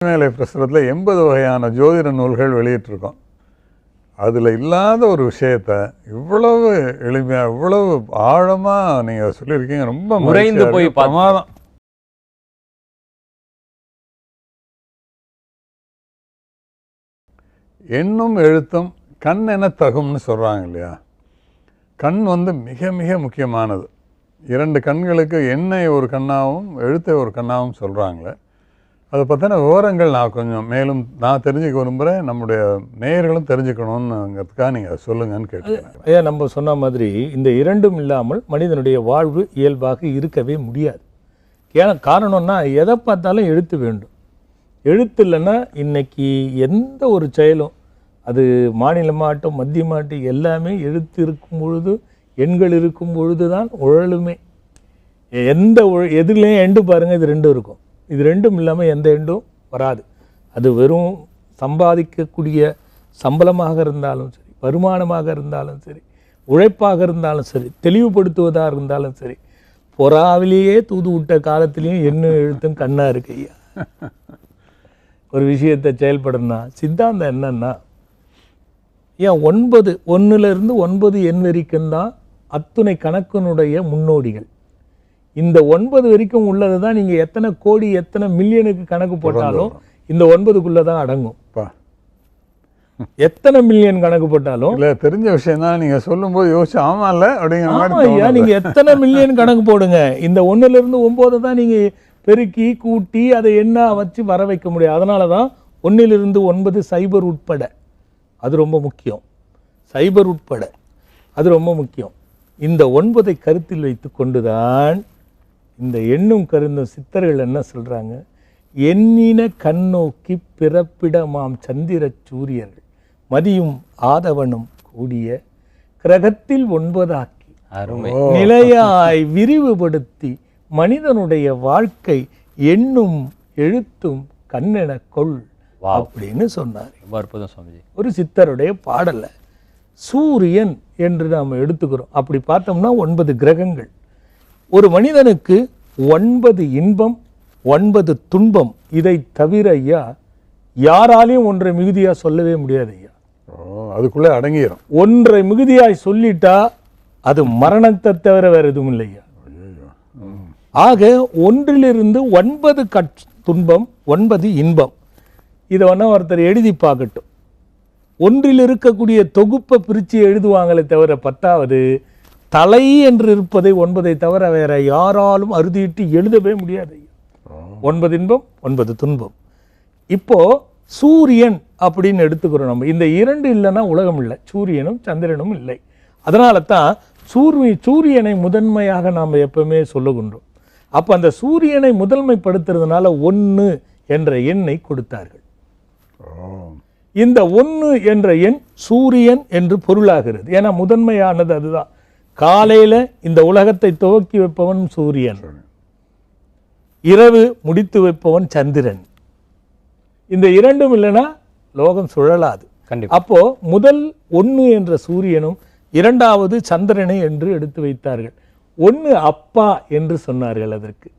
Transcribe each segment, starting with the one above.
மேலை பிரசுரத்தில் 80 வகையான ஜோதிட நூல்கள் வெளியிட்டிருக்கோம். அதில் இல்லாத ஒரு விஷயத்த இவ்வளவு எளிமையாக இவ்வளவு ஆழமாக நீங்கள் சொல்லியிருக்கீங்க. ரொம்ப உறைந்து போய் பிரமாதம். எண்ணும் எழுத்தும் கண் என தகும்னு சொல்கிறாங்க இல்லையா? கண் மிக மிக முக்கியமானது. 2 கண்களுக்கு எண்ணை ஒரு கண்ணாகவும் எழுத்தை ஒரு கண்ணாகவும் சொல்கிறாங்களே, அதை பற்றின விவரங்கள் நான் கொஞ்சம் மேலும் நான் தெரிஞ்சுக்க விரும்புகிறேன். நம்முடைய நேயர்களும் தெரிஞ்சுக்கணுங்கிறதுக்காக நீங்கள் அதை சொல்லுங்கன்னு கேட்டுக்கிறேன். ஐயா, நம்ம சொன்ன மாதிரி இந்த இரண்டும் இல்லாமல் மனிதனுடைய வாழ்வு இயல்பாக இருக்கவே முடியாது. ஏன்னா காரணம்னா எதை பார்த்தாலும் எழுத்து வேண்டும். எழுத்து இல்லைன்னா இன்னைக்கு எந்த ஒரு செயலும், அது மாநிலமாகட்டும் மத்தியமாகட்டும், எல்லாமே எழுத்து இருக்கும் பொழுது, எண்கள் இருக்கும் பொழுது தான் உழலுமே. எதுலேயும் எண்டு பாருங்கள், இது ரெண்டும் இருக்கும். இது ரெண்டும் இல்லாமல் எந்த எண்டும் வராது. அது வெறும் சம்பாதிக்கக்கூடிய சம்பளமாக இருந்தாலும் சரி, வருமானமாக இருந்தாலும் சரி, உழைப்பாக இருந்தாலும் சரி, தெளிவுபடுத்துவதாக இருந்தாலும் சரி, பொறாவிலேயே தூது விட்ட காலத்திலையும் எண்ணும் எழுத்தும் கண்ணாக இருக்கு ஐயா. ஒரு விஷயத்தை செயல்படணும்னா சித்தாந்தம் என்னன்னா, ஏன் 9 1லிருந்து 9 எண் வரைக்கும் தான் அத்துணை கணக்கினுடைய முன்னோடிகள். இந்த 9 வரைக்கும் உள்ளது தான் நீங்கள் எத்தனை கோடி எத்தனை மில்லியனுக்கு கணக்கு போட்டாலும் இந்த 9க்குள்ளே தான் அடங்கும். எத்தனை மில்லியன் கணக்கு போட்டாலும் இல்லை, தெரிஞ்ச விஷயம் தான். நீங்கள் சொல்லும்போது யோசிச்சு ஆமா இல்லை அப்படிங்கிற மாதிரி. ஐயா, நீங்கள் எத்தனை மில்லியன் கணக்கு போடுங்க, இந்த 1லிருந்து 9 தான் நீங்கள் பெருக்கி கூட்டி அதை என்ன வச்சு வர வைக்க முடியும். அதனால தான் 1லிருந்து 9 சைபர் உட்பட, அது ரொம்ப முக்கியம். சைபர் உட்பட அது ரொம்ப முக்கியம். இந்த 9ஐ கருத்தில் வைத்து கொண்டு தான் இந்த எண்ணும் கருந்தும் சித்தர்கள் என்ன சொல்கிறாங்க, எண்ணின கண்ணோக்கி பிறப்பிடமாம் சந்திர சூரியர்கள் மதியும் ஆதவனும் கூடிய கிரகத்தில் 9ஆக்கி நிலையாய் விரிவுபடுத்தி மனிதனுடைய வாழ்க்கை எண்ணும் எழுத்தும் கண்ணென கொள் அப்படின்னு சொன்னார். ஒரு சித்தருடைய பாடல சூரியன் என்று நாம் எடுத்துக்கிறோம். அப்படி பார்த்தோம்னா 9 கிரகங்கள். ஒரு மனிதனுக்கு 9 இன்பம் 9 துன்பம். இதை தவிர ஐயா யாராலையும் ஒன்றை மிகுதியா சொல்லவே முடியாது ஐயா. அதுக்குள்ளே அடங்கிடும். ஒன்றை மிகுதியாய் சொல்லிட்டா அது மரணத்தை தவிர வேற எதுவும் இல்லையா. ஆக 1லிருந்து 9 துன்பம் 9 இன்பம். இதை வேணா ஒருத்தர் எழுதி பார்க்கட்டும். 1ல் இருக்கக்கூடிய தொகுப்பை பிரித்து எழுதுவாங்களே தவிர 10வது தலை என்று இருப்பதை 9ஐ தவிர வேற யாராலும் அறுதிட்டு எழுதவே முடியாது. 9 இன்பம் 9 துன்பம். இப்போ சூரியன் அப்படின்னு எடுத்துக்கிறோம் நம்ம. இந்த 2 இல்லைன்னா உலகம் இல்லை. சூரியனும் சந்திரனும் இல்லை. அதனால தான் சூரியனை முதன்மையாக நாம் எப்பவுமே சொல்லுகின்றோம். அப்போ அந்த சூரியனை முதன்மைப்படுத்துறதுனால 1 என்ற எண்ணை கொடுத்தார்கள். இந்த 1 என்ற எண் சூரியன் என்று பொருளாகிறது. ஏன்னா முதன்மையானது அதுதான். காலையில இந்த உலகத்தை துவக்கி வைப்பவன் சூரியன், இரவு முடித்து வைப்பவன் சந்திரன். இந்த 2ம் இல்லைன்னா லோகம் சுழலாது. அப்போ முதல் 1 என்ற சூரியனும் 2வது சந்திரனை என்று எடுத்து வைத்தார்கள். 1 அப்பா என்று சொன்னார்கள், அதற்கு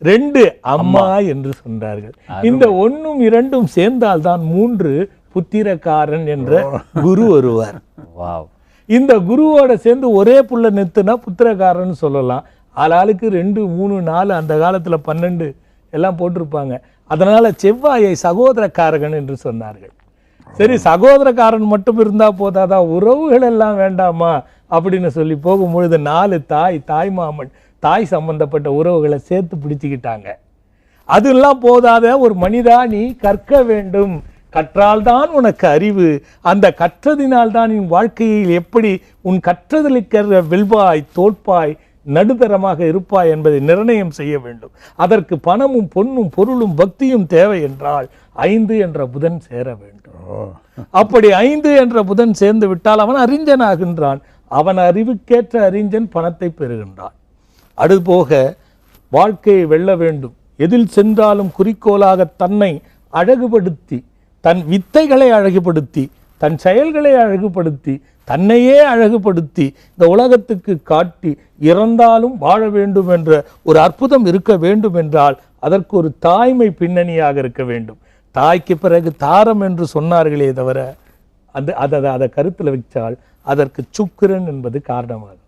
2 அம்மா என்று சொன்னார்கள். இந்த 1ம் 2ம் சேர்ந்தால்தான் 3 புத்திரக்காரன் என்ற குரு வருவார். இந்த குருவோட சேர்ந்து ஒரே புள்ள நிறுத்துனா புத்திரக்காரன் சொல்லலாம். ஆளாளுக்கு 2 3 4 அந்த காலத்துல 12 எல்லாம் போட்டிருப்பாங்க. அதனால செவ்வாயை சகோதரக்காரகன் என்று சொன்னார்கள். சரி, சகோதரக்காரன் மட்டும் இருந்தா போதாதான், உறவுகள் எல்லாம் வேண்டாமா அப்படின்னு சொல்லி போகும்பொழுது 4 தாய் மாமன் தாய் சம்பந்தப்பட்ட உறவுகளை சேர்த்து பிடிச்சுக்கிட்டாங்க. அதெல்லாம் போதாத, ஒரு மனிதா நீ கற்க வேண்டும், கற்றால்தான் உனக்கு அறிவு, அந்த கற்றதினால்தான் உன் வாழ்க்கையில் எப்படி உன் கற்றதில் வெல்வாய் தோற்பாய் நடுத்தரமாக இருப்பாய் என்பதை நிர்ணயம் செய்ய வேண்டும். அதற்கு பணமும் பொன்னும் பொருளும் பக்தியும் தேவை என்றால் 5 என்ற புதன் சேர வேண்டும். அப்படி 5 என்ற புதன் சேர்ந்து விட்டால் அவன் அறிஞனாகின்றான். அவன் அறிவுக்கேற்ற அறிஞன் பணத்தை பெறுகின்றான். அதுபோக வாழ்க்கையை வெல்ல வேண்டும், எதில் சென்றாலும் குறிக்கோளாக தன்னை அழகுபடுத்தி, தன் வித்தைகளை அழகுபடுத்தி, தன் செயல்களை அழகுபடுத்தி, தன்னையே அழகுபடுத்தி இந்த உலகத்துக்கு காட்டி இறந்தாலும் வாழ வேண்டும் என்ற ஒரு அற்புதம் இருக்க வேண்டும் என்றால் அதற்கு ஒரு தாய்மை பின்னணியாக இருக்க வேண்டும். தாய்க்கு பிறகு தாரம் என்று சொன்னார்களே தவிர அதை கருத்தில் வச்சால் அதற்கு சுக்கிரன் என்பது காரணமாகும்.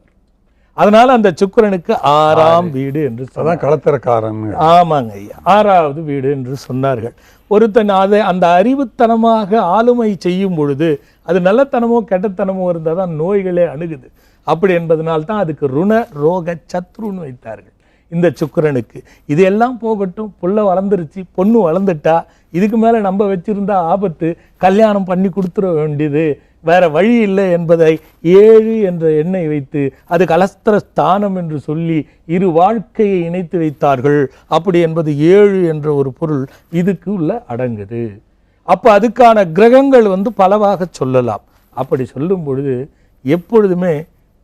அதனால அந்த சுக்கிரனுக்கு 6ஆம் வீடு என்று அதான் களத்திரக்காரன். ஆமாங்க ஐயா, 6வது வீடு என்று சொன்னார்கள். ஒருத்தன் அதை அந்த அறிவுத்தனமாக ஆளுமை செய்யும் பொழுது அது நல்லத்தனமோ கெட்டத்தனமோ இருந்தால் தான் நோய்களே அணுகுது. அப்படி என்பதனால்தான் அதுக்கு ருண ரோக சத்ருன்னு வைத்தார்கள் இந்த சுக்கிரனுக்கு. இதெல்லாம் போகட்டும், புள்ள வளர்ந்துருச்சு, பொண்ணு வளர்ந்துட்டா, இதுக்கு மேலே நம்ம வச்சிருந்தா ஆபத்து, கல்யாணம் பண்ணி கொடுத்துட வேண்டியது, வேற வழி இல்லை என்பதை 7 என்ற எண்ணை வைத்து அது கலஸ்திர ஸ்தானம் என்று சொல்லி இரு வாழ்க்கையை இணைத்து வைத்தார்கள். அப்படி என்பது 7 என்ற ஒரு பொருள் இதுக்கு உள்ள அடங்குது. அப்போ அதுக்கான கிரகங்கள் பலவாக சொல்லலாம். அப்படி சொல்லும் பொழுது எப்பொழுதுமே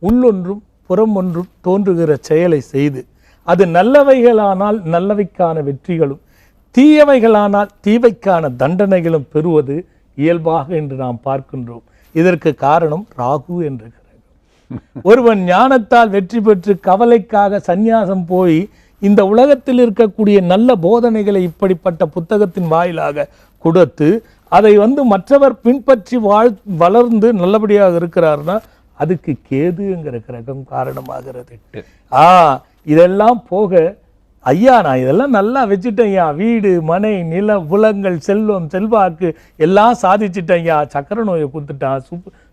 உள்ளொன்றும் புறம் ஒன்றும் தோன்றுகிற செயலை செய்து அது நல்லவைகளானால் நல்லவைக்கான வெற்றிகளும் தீயவைகளானால் தீவைக்கான தண்டனைகளும் பெறுவது இயல்பாக என்று நாம் பார்க்கின்றோம். இதற்கு காரணம் ராகு என்ற கிரகம். ஒருவன் ஞானத்தால் வெற்றி பெற்று கவலைக்காக சந்நியாசம் போய் இந்த உலகத்தில் இருக்கக்கூடிய நல்ல போதனைகளை இப்படிப்பட்ட புத்தகத்தின் வாயிலாக கொடுத்து அதை மற்றவர் பின்பற்றி வளர்ந்து நல்லபடியாக இருக்கிறார்னா அதுக்கு கேதுங்கிற கிரகம் காரணமாகிறது. இதெல்லாம் போக ஐயா நான் இதெல்லாம் நல்லா வச்சுட்டேன் ஐயா, வீடு மனை நில புலங்கள் செல்வம் செல்வாக்கு எல்லாம் சாதிச்சுட்டேன் ஐயா, சக்கரை நோயை கொடுத்துட்டான்,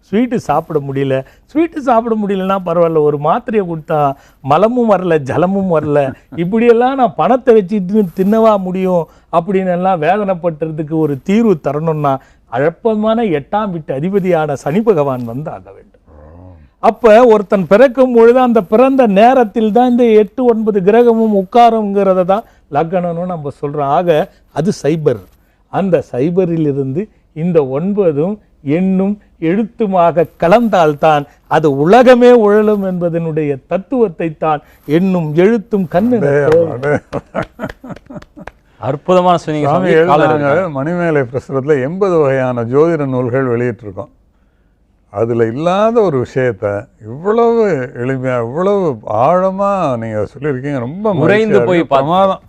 ஸ்வீட்டு சாப்பிட முடியல, ஸ்வீட்டு சாப்பிட முடியலன்னா பரவாயில்ல, ஒரு மாத்திரையை கொடுத்தா மலமும் வரல ஜலமும் வரல, இப்படியெல்லாம் நான் பணத்தை வச்சுட்டு தின்னவா முடியும் அப்படின்னு எல்லாம் வேதனைப்பட்டதுக்கு ஒரு தீர்வு தரணும்னா அழப்பமான 8ஆம் வீட்டு அதிபதியான சனி பகவான் ஆக வேண்டும். அப்போ ஒருத்தன் பிறக்கும் பொழுது அந்த பிறந்த நேரத்தில் தான் இந்த 8, 9 கிரகமும் உட்காருங்கிறத தான் லக்னம்னு நம்ம சொல்கிறோம். ஆக அது சைபர். அந்த சைபரிலிருந்து இந்த 9ம் எண்ணும் எழுத்துமாக கலந்தால்தான் அது உலகமே உழலும் என்பதனுடைய தத்துவத்தை தான் எண்ணும் எழுத்தும் கண்ணு. அற்புதமான சொன்னீங்க. மணிமேலை பிரசுரத்தில் 80 வகையான ஜோதிட நூல்கள் வெளியிட்டிருக்கோம். அதில் இல்லாத ஒரு விஷயத்த இவ்வளவு எளிமையாக இவ்வளவு ஆழமாக நீங்கள் சொல்லியிருக்கீங்க. ரொம்ப உறைந்து போய் பிரமாதம்.